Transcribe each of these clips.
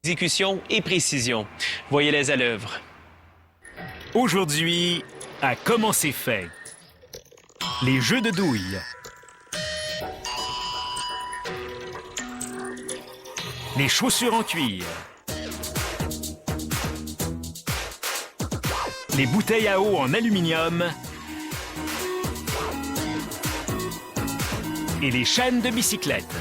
exécution et précision. Voyez-les à l'œuvre. Aujourd'hui, à Comment c'est fait. Les jeux de douilles. Les chaussures en cuir. Les bouteilles à eau en aluminium. Et les chaînes de bicyclette.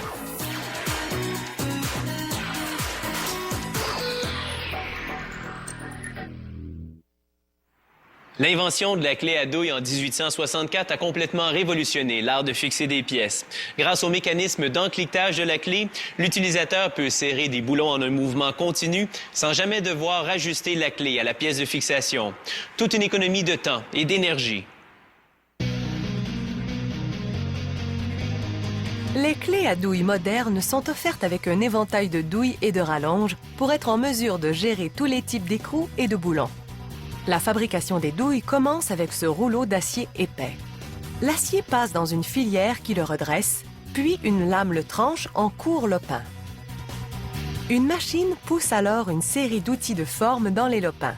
L'invention de la clé à douille en 1864 a complètement révolutionné l'art de fixer des pièces. Grâce au mécanisme d'encliquetage de la clé, l'utilisateur peut serrer des boulons en un mouvement continu sans jamais devoir ajuster la clé à la pièce de fixation. Toute une économie de temps et d'énergie. Les clés à douille modernes sont offertes avec un éventail de douilles et de rallonges pour être en mesure de gérer tous les types d'écrous et de boulons. La fabrication des douilles commence avec ce rouleau d'acier épais. L'acier passe dans une filière qui le redresse, puis une lame le tranche en court lopin. Une machine pousse alors une série d'outils de forme dans les lopins.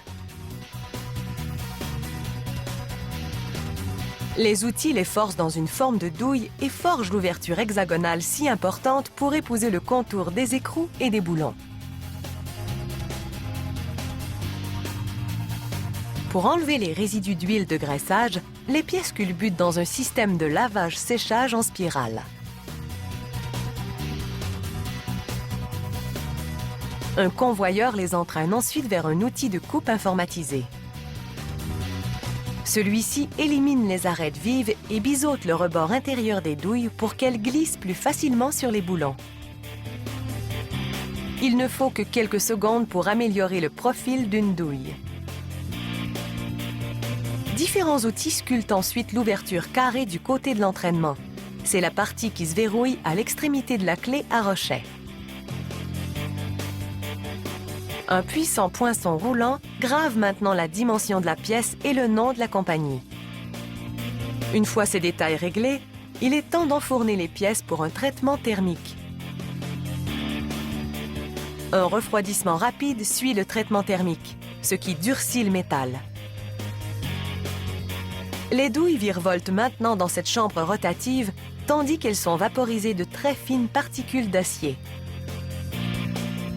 Les outils les forcent dans une forme de douille et forgent l'ouverture hexagonale si importante pour épouser le contour des écrous et des boulons. Pour enlever les résidus d'huile de graissage, les pièces culbutent dans un système de lavage-séchage en spirale. Un convoyeur les entraîne ensuite vers un outil de coupe informatisé. Celui-ci élimine les arêtes vives et biseaute le rebord intérieur des douilles pour qu'elles glissent plus facilement sur les boulons. Il ne faut que quelques secondes pour améliorer le profil d'une douille. Différents outils sculptent ensuite l'ouverture carrée du côté de l'entraînement. C'est la partie qui se verrouille à l'extrémité de la clé à rochet. Un puissant poinçon roulant grave maintenant la dimension de la pièce et le nom de la compagnie. Une fois ces détails réglés, il est temps d'enfourner les pièces pour un traitement thermique. Un refroidissement rapide suit le traitement thermique, ce qui durcit le métal. Les douilles virevoltent maintenant dans cette chambre rotative, tandis qu'elles sont vaporisées de très fines particules d'acier.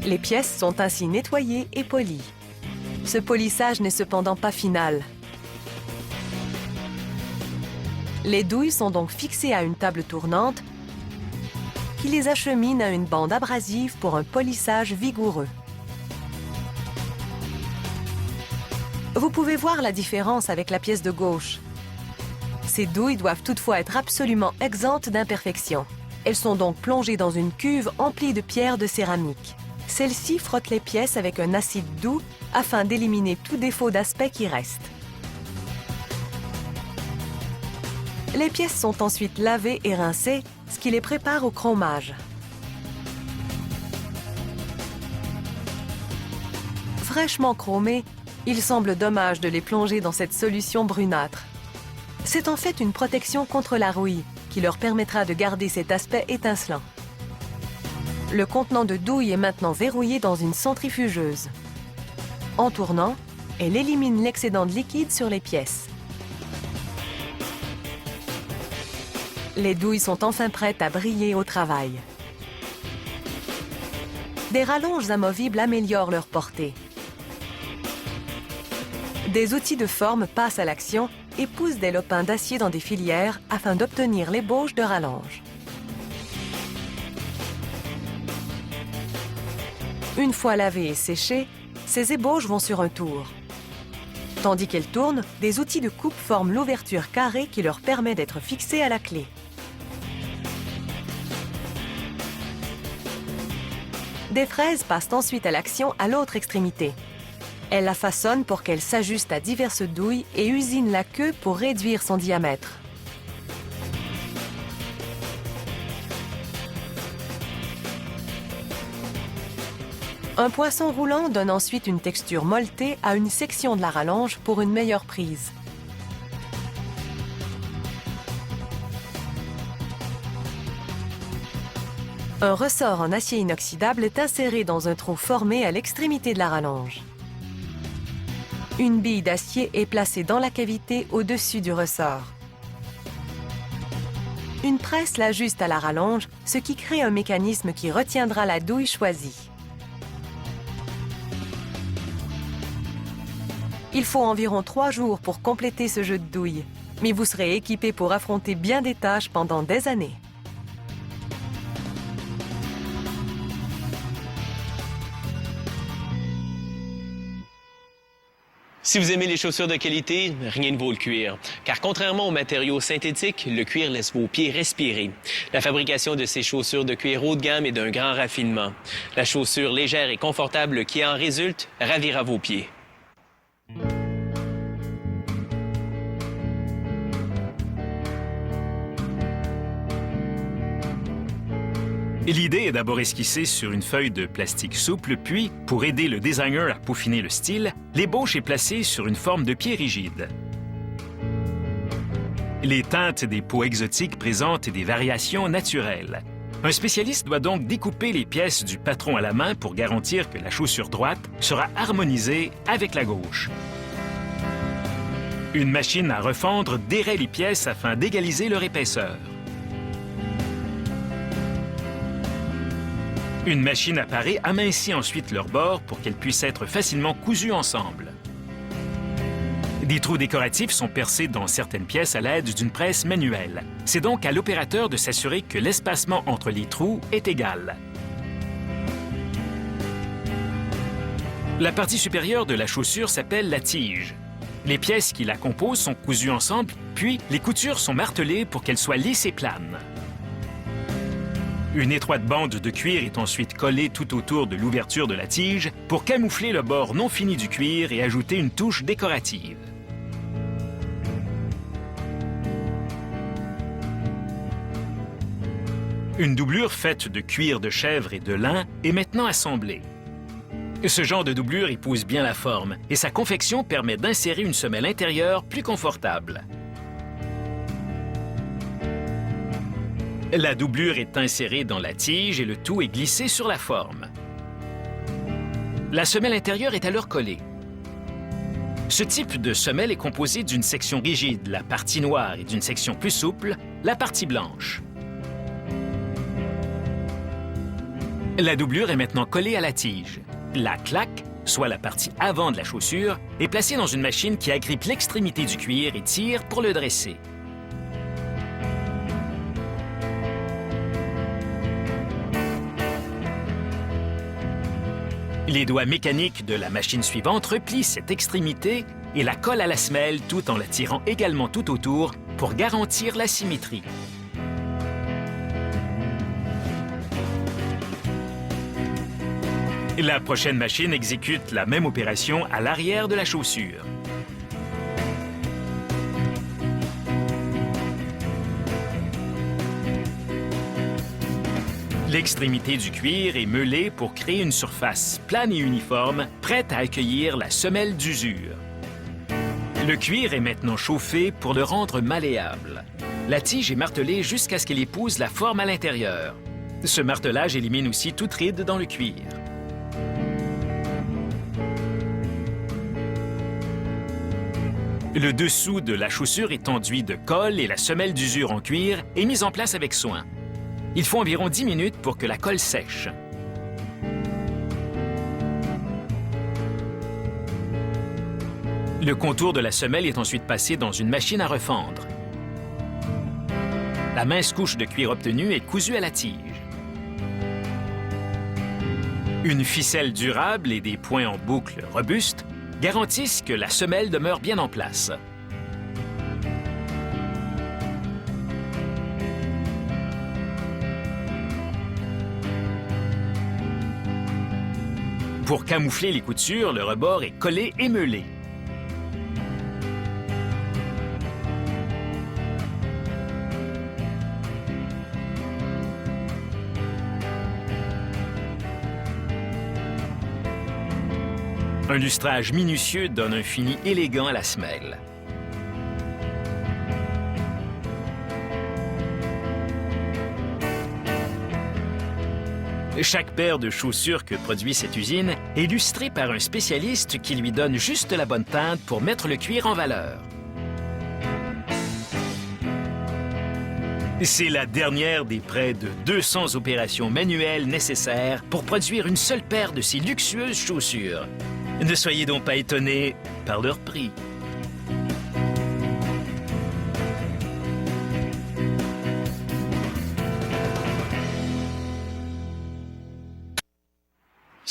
Les pièces sont ainsi nettoyées et polies. Ce polissage n'est cependant pas final. Les douilles sont donc fixées à une table tournante qui les achemine à une bande abrasive pour un polissage vigoureux. Vous pouvez voir la différence avec la pièce de gauche. Ces douilles doivent toutefois être absolument exemptes d'imperfections. Elles sont donc plongées dans une cuve emplie de pierres de céramique. Celle-ci frotte les pièces avec un acide doux afin d'éliminer tout défaut d'aspect qui reste. Les pièces sont ensuite lavées et rincées, ce qui les prépare au chromage. Fraîchement chromées, il semble dommage de les plonger dans cette solution brunâtre. C'est en fait une protection contre la rouille qui leur permettra de garder cet aspect étincelant. Le contenant de douille est maintenant verrouillé dans une centrifugeuse. En tournant, elle élimine l'excédent de liquide sur les pièces. Les douilles sont enfin prêtes à briller au travail. Des rallonges amovibles améliorent leur portée. Des outils de forme passent à l'action et poussent des lopins d'acier dans des filières afin d'obtenir l'ébauche de rallonge. Une fois lavées et séchées, ces ébauches vont sur un tour. Tandis qu'elles tournent, des outils de coupe forment l'ouverture carrée qui leur permet d'être fixés à la clé. Des fraises passent ensuite à l'action à l'autre extrémité. Elles la façonnent pour qu'elle s'ajuste à diverses douilles et usinent la queue pour réduire son diamètre. Un poinçon roulant donne ensuite une texture molletée à une section de la rallonge pour une meilleure prise. Un ressort en acier inoxydable est inséré dans un trou formé à l'extrémité de la rallonge. Une bille d'acier est placée dans la cavité au-dessus du ressort. Une presse l'ajuste à la rallonge, ce qui crée un mécanisme qui retiendra la douille choisie. Il faut environ 3 jours pour compléter ce jeu de douille, mais vous serez équipé pour affronter bien des tâches pendant des années. Si vous aimez les chaussures de qualité, rien ne vaut le cuir. Car contrairement aux matériaux synthétiques, le cuir laisse vos pieds respirer. La fabrication de ces chaussures de cuir haut de gamme est d'un grand raffinement. La chaussure légère et confortable qui en résulte ravira vos pieds. L'idée est d'abord esquissée sur une feuille de plastique souple, puis, pour aider le designer à peaufiner le style, l'ébauche est placée sur une forme de pied rigide. Les teintes des peaux exotiques présentent des variations naturelles. Un spécialiste doit donc découper les pièces du patron à la main pour garantir que la chaussure droite sera harmonisée avec la gauche. Une machine à refendre déraie les pièces afin d'égaliser leur épaisseur. Une machine à parer amincit ensuite leurs bords pour qu'elles puissent être facilement cousues ensemble. Des trous décoratifs sont percés dans certaines pièces à l'aide d'une presse manuelle. C'est donc à l'opérateur de s'assurer que l'espacement entre les trous est égal. La partie supérieure de la chaussure s'appelle la tige. Les pièces qui la composent sont cousues ensemble, puis les coutures sont martelées pour qu'elles soient lisses et planes. Une étroite bande de cuir est ensuite collée tout autour de l'ouverture de la tige pour camoufler le bord non fini du cuir et ajouter une touche décorative. Une doublure faite de cuir de chèvre et de lin est maintenant assemblée. Ce genre de doublure épouse bien la forme et sa confection permet d'insérer une semelle intérieure plus confortable. La doublure est insérée dans la tige et le tout est glissé sur la forme. La semelle intérieure est alors collée. Ce type de semelle est composé d'une section rigide, la partie noire, et d'une section plus souple, la partie blanche. La doublure est maintenant collée à la tige. La claque, soit la partie avant de la chaussure, est placée dans une machine qui agrippe l'extrémité du cuir et tire pour le dresser. Les doigts mécaniques de la machine suivante replient cette extrémité et la collent à la semelle tout en la tirant également tout autour pour garantir la symétrie. La prochaine machine exécute la même opération à l'arrière de la chaussure. L'extrémité du cuir est meulée pour créer une surface plane et uniforme, prête à accueillir la semelle d'usure. Le cuir est maintenant chauffé pour le rendre malléable. La tige est martelée jusqu'à ce qu'elle épouse la forme à l'intérieur. Ce martelage élimine aussi toute ride dans le cuir. Le dessous de la chaussure est enduit de colle et la semelle d'usure en cuir est mise en place avec soin. Il faut environ 10 minutes pour que la colle sèche. Le contour de la semelle est ensuite passé dans une machine à refendre. La mince couche de cuir obtenue est cousue à la tige. Une ficelle durable et des points en boucle robustes garantissent que la semelle demeure bien en place. Pour camoufler les coutures, le rebord est collé et meulé. Un lustrage minutieux donne un fini élégant à la semelle. Chaque paire de chaussures que produit cette usine est lustrée par un spécialiste qui lui donne juste la bonne teinte pour mettre le cuir en valeur. C'est la dernière des près de 200 opérations manuelles nécessaires pour produire une seule paire de ces luxueuses chaussures. Ne soyez donc pas étonnés par leur prix.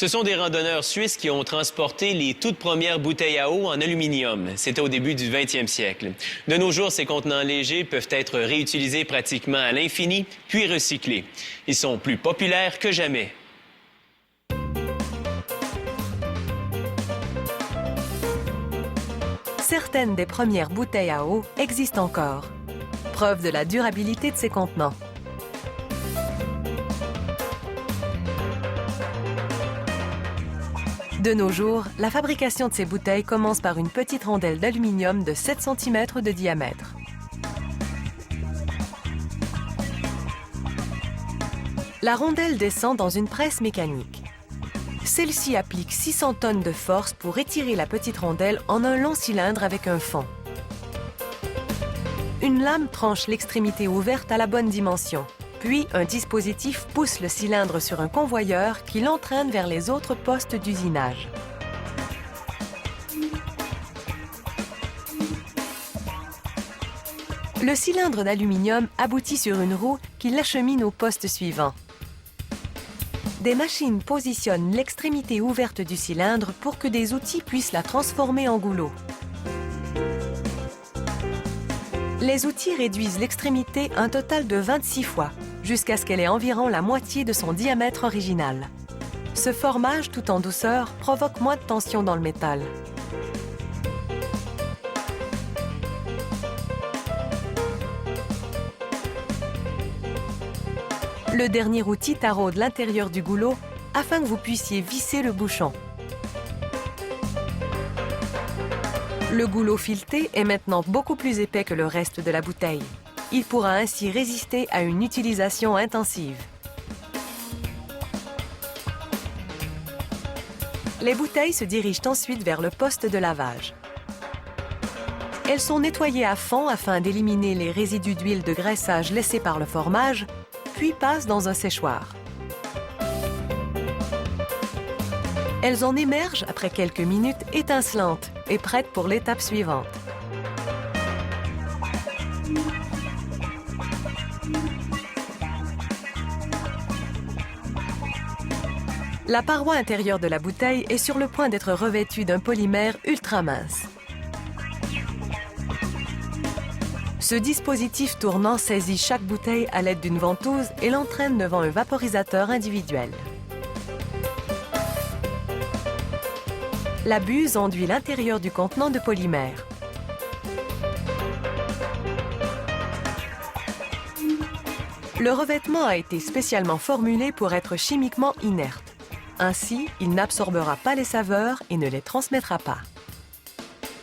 Ce sont des randonneurs suisses qui ont transporté les toutes premières bouteilles à eau en aluminium. C'était au début du 20e siècle. De nos jours, ces contenants légers peuvent être réutilisés pratiquement à l'infini, puis recyclés. Ils sont plus populaires que jamais. Certaines des premières bouteilles à eau existent encore. Preuve de la durabilité de ces contenants. De nos jours, la fabrication de ces bouteilles commence par une petite rondelle d'aluminium de 7 cm de diamètre. La rondelle descend dans une presse mécanique. Celle-ci applique 600 tonnes de force pour étirer la petite rondelle en un long cylindre avec un fond. Une lame tranche l'extrémité ouverte à la bonne dimension. Puis, un dispositif pousse le cylindre sur un convoyeur qui l'entraîne vers les autres postes d'usinage. Le cylindre d'aluminium aboutit sur une roue qui l'achemine au poste suivant. Des machines positionnent l'extrémité ouverte du cylindre pour que des outils puissent la transformer en goulot. Les outils réduisent l'extrémité un total de 26 fois, jusqu'à ce qu'elle ait environ la moitié de son diamètre original. Ce formage, tout en douceur, provoque moins de tension dans le métal. Le dernier outil taraude l'intérieur du goulot afin que vous puissiez visser le bouchon. Le goulot fileté est maintenant beaucoup plus épais que le reste de la bouteille. Il pourra ainsi résister à une utilisation intensive. Les bouteilles se dirigent ensuite vers le poste de lavage. Elles sont nettoyées à fond afin d'éliminer les résidus d'huile de graissage laissés par le formage, puis passent dans un séchoir. Elles en émergent après quelques minutes étincelantes et prêtes pour l'étape suivante. La paroi intérieure de la bouteille est sur le point d'être revêtue d'un polymère ultra mince. Ce dispositif tournant saisit chaque bouteille à l'aide d'une ventouse et l'entraîne devant un vaporisateur individuel. La buse enduit l'intérieur du contenant de polymère. Le revêtement a été spécialement formulé pour être chimiquement inerte. Ainsi, il n'absorbera pas les saveurs et ne les transmettra pas.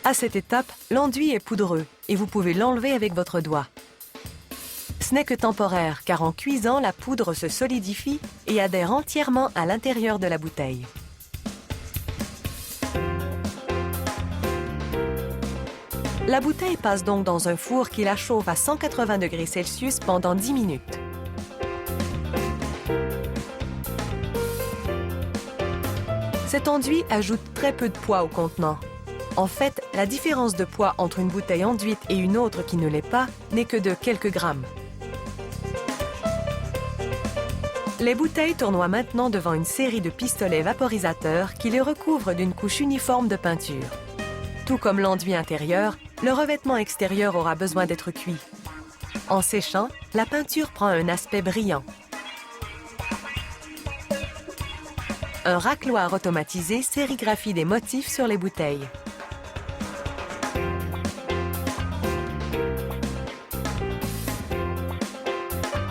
À cette étape, l'enduit est poudreux et vous pouvez l'enlever avec votre doigt. Ce n'est que temporaire, car en cuisant, la poudre se solidifie et adhère entièrement à l'intérieur de la bouteille. La bouteille passe donc dans un four qui la chauffe à 180 degrés Celsius pendant 10 minutes. Cet enduit ajoute très peu de poids au contenant. En fait, la différence de poids entre une bouteille enduite et une autre qui ne l'est pas n'est que de quelques grammes. Les bouteilles tournoient maintenant devant une série de pistolets vaporisateurs qui les recouvrent d'une couche uniforme de peinture. Tout comme l'enduit intérieur, le revêtement extérieur aura besoin d'être cuit. En séchant, la peinture prend un aspect brillant. Un racloir automatisé sérigraphie des motifs sur les bouteilles.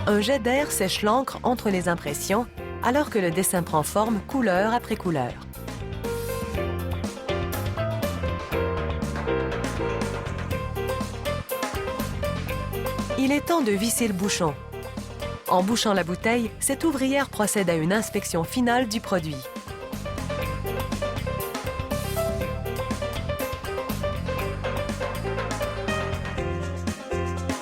Un jet d'air sèche l'encre entre les impressions, alors que le dessin prend forme couleur après couleur. Il est temps de visser le bouchon. En bouchant la bouteille, cette ouvrière procède à une inspection finale du produit.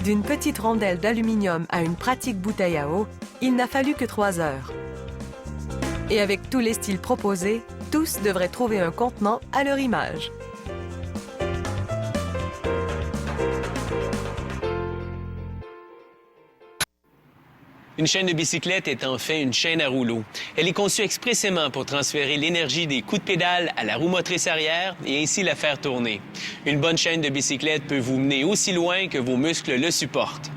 D'une petite rondelle d'aluminium à une pratique bouteille à eau, il n'a fallu que 3 heures. Et avec tous les styles proposés, tous devraient trouver un contenant à leur image. Une chaîne de bicyclette est en fait une chaîne à rouleau. Elle est conçue expressément pour transférer l'énergie des coups de pédale à la roue motrice arrière et ainsi la faire tourner. Une bonne chaîne de bicyclette peut vous mener aussi loin que vos muscles le supportent.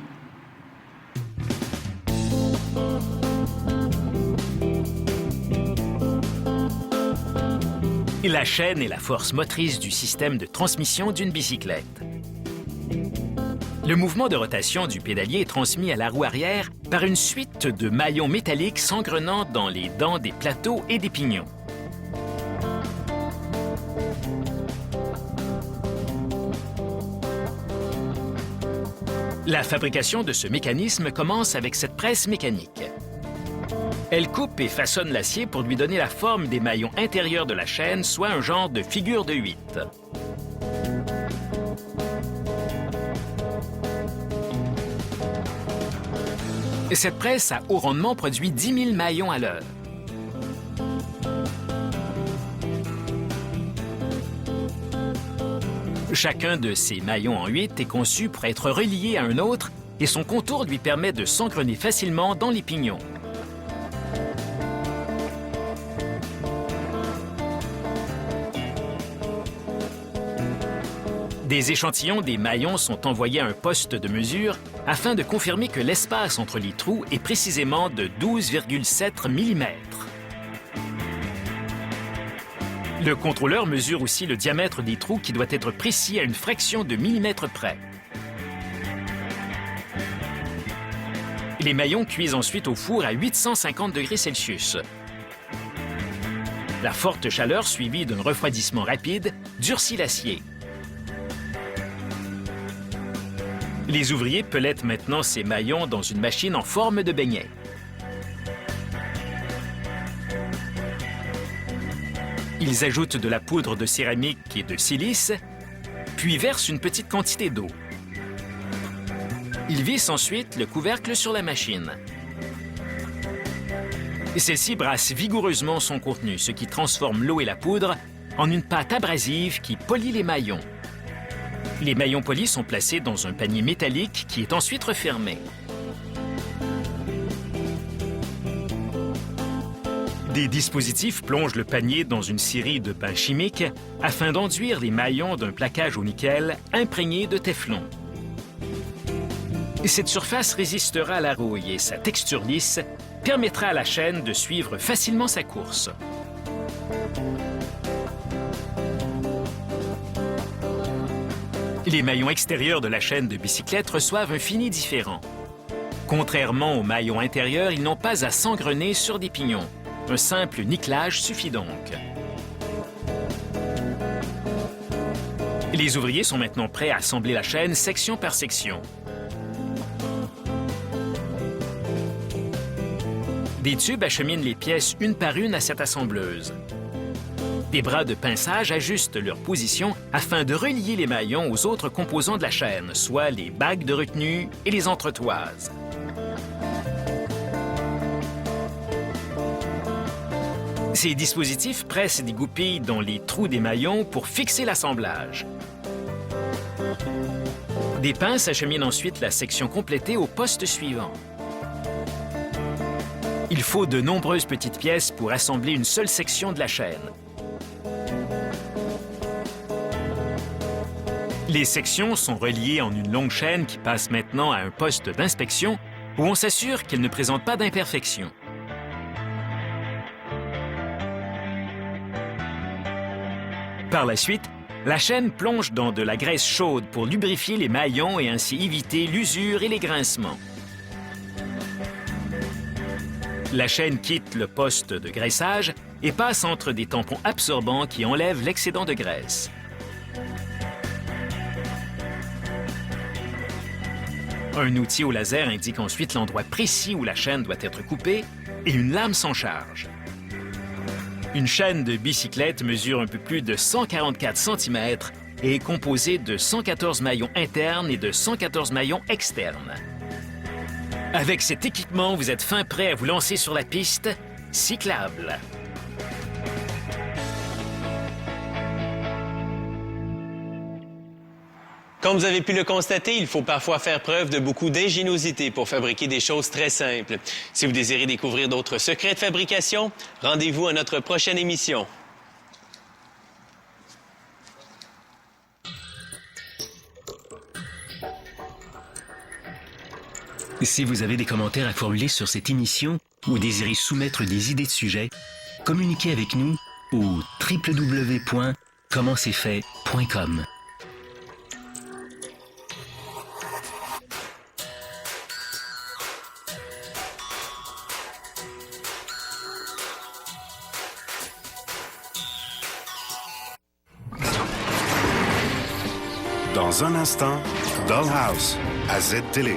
La chaîne est la force motrice du système de transmission d'une bicyclette. Le mouvement de rotation du pédalier est transmis à la roue arrière par une suite de maillons métalliques s'engrenant dans les dents des plateaux et des pignons. La fabrication de ce mécanisme commence avec cette presse mécanique. Elle coupe et façonne l'acier pour lui donner la forme des maillons intérieurs de la chaîne, soit un genre de figure de 8. Cette presse à haut rendement produit 10 000 maillons à l'heure. Chacun de ces maillons en 8 est conçu pour être relié à un autre et son contour lui permet de s'engrener facilement dans les pignons. Des échantillons des maillons sont envoyés à un poste de mesure afin de confirmer que l'espace entre les trous est précisément de 12,7 mm. Le contrôleur mesure aussi le diamètre des trous qui doit être précis à une fraction de millimètre près. Les maillons cuisent ensuite au four à 850 degrés Celsius. La forte chaleur suivie d'un refroidissement rapide durcit l'acier. Les ouvriers pellettent maintenant ces maillons dans une machine en forme de beignet. Ils ajoutent de la poudre de céramique et de silice, puis versent une petite quantité d'eau. Ils vissent ensuite le couvercle sur la machine. Celle-ci brasse vigoureusement son contenu, ce qui transforme l'eau et la poudre en une pâte abrasive qui polit les maillons. Les maillons polis sont placés dans un panier métallique qui est ensuite refermé. Des dispositifs plongent le panier dans une série de bains chimiques afin d'enduire les maillons d'un plaquage au nickel imprégné de téflon. Cette surface résistera à la rouille et sa texture lisse permettra à la chaîne de suivre facilement sa course. Les maillons extérieurs de la chaîne de bicyclette reçoivent un fini différent. Contrairement aux maillons intérieurs, ils n'ont pas à s'engrener sur des pignons. Un simple nickelage suffit donc. Les ouvriers sont maintenant prêts à assembler la chaîne section par section. Des tubes acheminent les pièces une par une à cette assembleuse. Des bras de pinçage ajustent leur position afin de relier les maillons aux autres composants de la chaîne, soit les bagues de retenue et les entretoises. Ces dispositifs pressent des goupilles dans les trous des maillons pour fixer l'assemblage. Des pinces acheminent ensuite la section complétée au poste suivant. Il faut de nombreuses petites pièces pour assembler une seule section de la chaîne. Les sections sont reliées en une longue chaîne qui passe maintenant à un poste d'inspection où on s'assure qu'elles ne présentent pas d'imperfections. Par la suite, la chaîne plonge dans de la graisse chaude pour lubrifier les maillons et ainsi éviter l'usure et les grincements. La chaîne quitte le poste de graissage et passe entre des tampons absorbants qui enlèvent l'excédent de graisse. Un outil au laser indique ensuite l'endroit précis où la chaîne doit être coupée et une lame s'en charge. Une chaîne de bicyclette mesure un peu plus de 144 cm et est composée de 114 maillons internes et de 114 maillons externes. Avec cet équipement, vous êtes fin prêt à vous lancer sur la piste cyclable. Comme vous avez pu le constater, il faut parfois faire preuve de beaucoup d'ingéniosité pour fabriquer des choses très simples. Si vous désirez découvrir d'autres secrets de fabrication, rendez-vous à notre prochaine émission. Si vous avez des commentaires à formuler sur cette émission ou désirez soumettre des idées de sujets, communiquez avec nous au www.commentcestfait.com. Dans un instant, Dollhouse à Z-Télé.